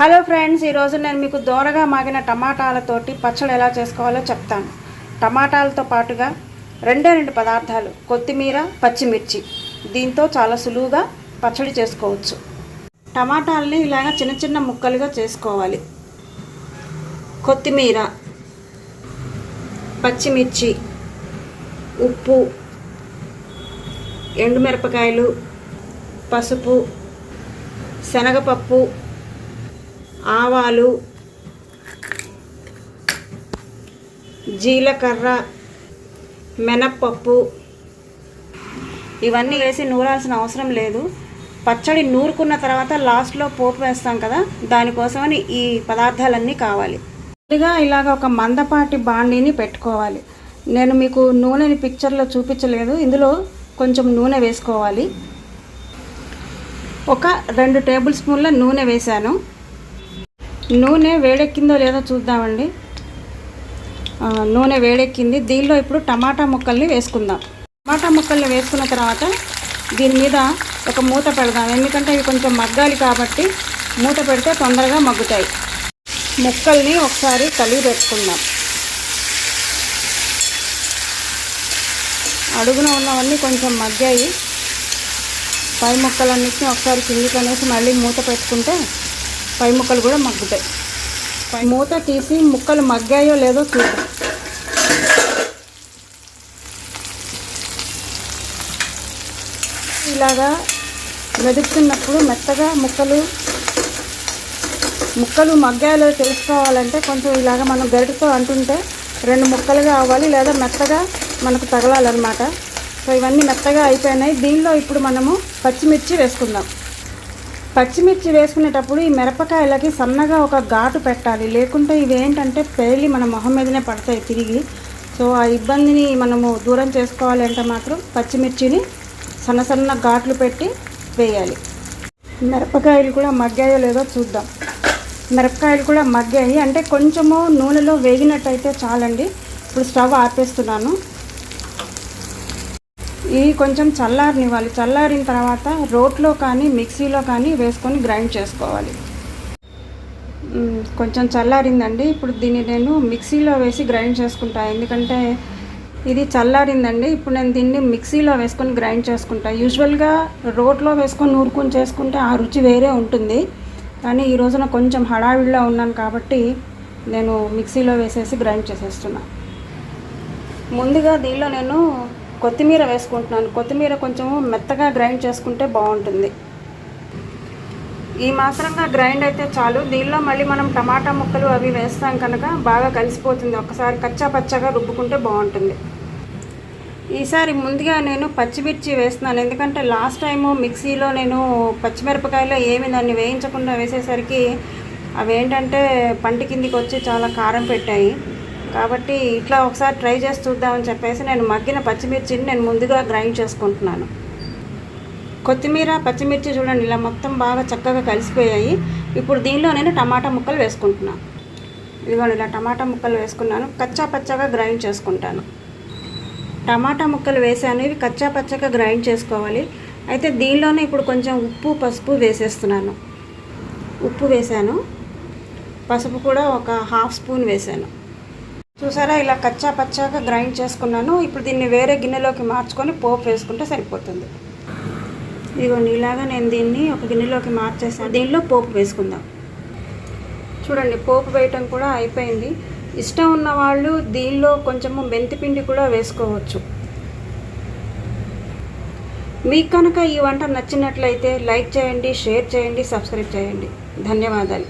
Hello friends, ఈరోజు నేను మీకు దూరగా మాగిన టమాటాలతోటి పచ్చడి ఎలా చేసుకోవాలో చెప్తాను. టమాటాలతో పాటుగా రెండు పదార్థాలు, కొత్తిమీర, పచ్చిమిర్చి. దీంతో చాలా సులువుగా పచ్చడి చేసుకోవచ్చు. టమాటాలని ఇలాగ చిన్న చిన్న ముక్కలుగా చేసుకోవాలి. కొత్తిమీర, పచ్చిమిర్చి, ఉప్పు, ఎండుమిరపకాయలు, పసుపు, శనగపప్పు, ఆవాలు, జీలకర్ర, మినప్పప్పు ఇవన్నీ వేసి నూరాల్సిన అవసరం లేదు. పచ్చడి నూరుకున్న తర్వాత లాస్ట్లో పోపు వేస్తాం కదా, దానికోసమని ఈ పదార్థాలన్నీ కావాలి. ముందుగా ఇలాగ ఒక మందపాటి బాండీని పెట్టుకోవాలి. నేను మీకు నూనెని పిక్చర్లో చూపించలేదు, ఇందులో కొంచెం నూనె వేసుకోవాలి. ఒక 2 టేబుల్ స్పూన్ల నూనె వేశాను. నూనె వేడెక్కిందో లేదో చూద్దామండి. నూనె వేడెక్కింది. దీనిలో ఇప్పుడు టమాటా ముక్కల్ని వేసుకుందాం. టమాటా ముక్కల్ని వేసుకున్న తర్వాత దీని మీద ఒక మూత పెడదాం, ఎందుకంటే ఇవి కొంచెం మగ్గాలి కాబట్టి మూత పెడితే తొందరగా మగ్గుతాయి. ముక్కల్ని ఒకసారి కలిపి పెట్టుకుందాం. అడుగున ఉన్నవన్నీ కొంచెం మగ్గాయి. పై ముక్కలన్నిటిని ఒకసారి కిందికి అనేసి మళ్ళీ మూత పెట్టుకుంటే పై ముక్కలు కూడా మగ్గుతాయి. మూత తీసి ముక్కలు మగ్గాయో లేదో చూద్దాం. ఇలాగా మెదుపుతున్నప్పుడు మెత్తగా ముక్కలు మగ్గాయలో తెలుసుకోవాలంటే కొంచెం ఇలాగ మనం గరిటతో అంటుంటే 2 ముక్కలుగా అవ్వాలి, లేదా మెత్తగా మనకు తగలాలన్నమాట. సో ఇవన్నీ మెత్తగా అయిపోయినాయి. దీనిలో ఇప్పుడు మనము పచ్చిమిర్చి వేసుకుందాం. పచ్చిమిర్చి వేసుకునేటప్పుడు ఈ మిరపకాయలకి సన్నగా ఒక ఘాటు పెట్టాలి, లేకుంటే ఇవి ఏంటంటే పేలి మన మొహం మీదనే పడతాయి తిరిగి. సో ఆ ఇబ్బందిని మనము దూరం చేసుకోవాలి అంటే మాత్రం పచ్చిమిర్చిని సన్న ఘాట్లు పెట్టి వేయాలి. మిరపకాయలు కూడా మగ్గాయో లేదో చూద్దాం. మిరపకాయలు కూడా మగ్గాయి, అంటే కొంచెము నూనెలో వేగినట్టయితే చాలండి. ఇప్పుడు స్టవ్ ఆపేస్తున్నాను. ఇవి కొంచెం చల్లారనివ్వాలి. చల్లారిన తర్వాత రోట్లో కానీ మిక్సీలో కానీ వేసుకొని గ్రైండ్ చేసుకోవాలి. కొంచెం చల్లారిందండి. ఇప్పుడు దీన్ని నేను మిక్సీలో వేసి గ్రైండ్ చేసుకుంటాను, ఎందుకంటే ఇది చల్లారిందండి. ఇప్పుడు నేను దీన్ని మిక్సీలో వేసుకొని గ్రైండ్ చేసుకుంటాను. యూజువల్గా రోట్లో వేసుకొని నూరుకొని చేసుకుంటే ఆ రుచి వేరే ఉంటుంది, కానీ ఈ రోజున కొంచెం హడావిడిలో ఉన్నాను కాబట్టి నేను మిక్సీలో వేసేసి గ్రైండ్ చేసేస్తున్నాను. ముందుగా దీనిలో నేను కొత్తిమీర వేసుకుంటున్నాను. కొత్తిమీర కొంచెం మెత్తగా గ్రైండ్ చేసుకుంటే బాగుంటుంది. ఈ మాత్రంగా గ్రైండ్ అయితే చాలు. దీనిలో మళ్ళీ మనం టమాటా ముక్కలు అవి వేస్తాం కనుక బాగా కలిసిపోతుంది. ఒకసారి కచ్చా పచ్చగా రుబ్బుకుంటే బాగుంటుంది. ఈసారి ముందుగా నేను పచ్చిమిర్చి వేస్తున్నాను, ఎందుకంటే లాస్ట్ టైము మిక్సీలో నేను పచ్చిమిరపకాయలో ఏమి దాన్ని వేయించకుండా వేసేసరికి అవి ఏంటంటే పంటి కిందికి వచ్చి చాలా కారం పెట్టాయి. కాబట్టి ఇట్లా ఒకసారి ట్రై చేసి చూద్దామని చెప్పేసి నేను మగ్గిన పచ్చిమిర్చిని నేను ముందుగా గ్రైండ్ చేసుకుంటున్నాను. కొత్తిమీర, పచ్చిమిర్చి చూడండి ఇలా మొత్తం బాగా చక్కగా కలిసిపోయాయి. ఇప్పుడు దీనిలో నేను టమాటా ముక్కలు వేసుకుంటున్నాను. ఇదిగోండి ఇలా టమాటా ముక్కలు వేసుకున్నాను. కచ్చా పచ్చగా గ్రైండ్ చేసుకుంటాను. టమాటా ముక్కలు వేసాను, ఇవి కచ్చా పచ్చగా గ్రైండ్ చేసుకోవాలి. అయితే దీనిలోనే ఇప్పుడు కొంచెం ఉప్పు, పసుపు వేసేస్తున్నాను. ఉప్పు వేసాను, పసుపు కూడా ఒక 1/2 స్పూన్ వేసాను. చూసారా, ఇలా కచ్చా పచ్చాగా గ్రైండ్ చేసుకున్నాను. ఇప్పుడు దీన్ని వేరే గిన్నెలోకి మార్చుకొని పోపు వేసుకుంటే సరిపోతుంది. ఇదిగోండి ఇలాగా నేను దీన్ని ఒక గిన్నెలోకి మార్చేసాను. దీనిలో పోపు వేసుకుందాం. చూడండి పోపు వేయటం కూడా అయిపోయింది. ఇష్టం ఉన్న వాళ్ళు దీనిలో కొంచెము మెంతిపిండి కూడా వేసుకోవచ్చు. మీకు కనుక ఈ వంట నచ్చినట్లయితే లైక్ చేయండి, షేర్ చేయండి, సబ్స్క్రైబ్ చేయండి. ధన్యవాదాలు.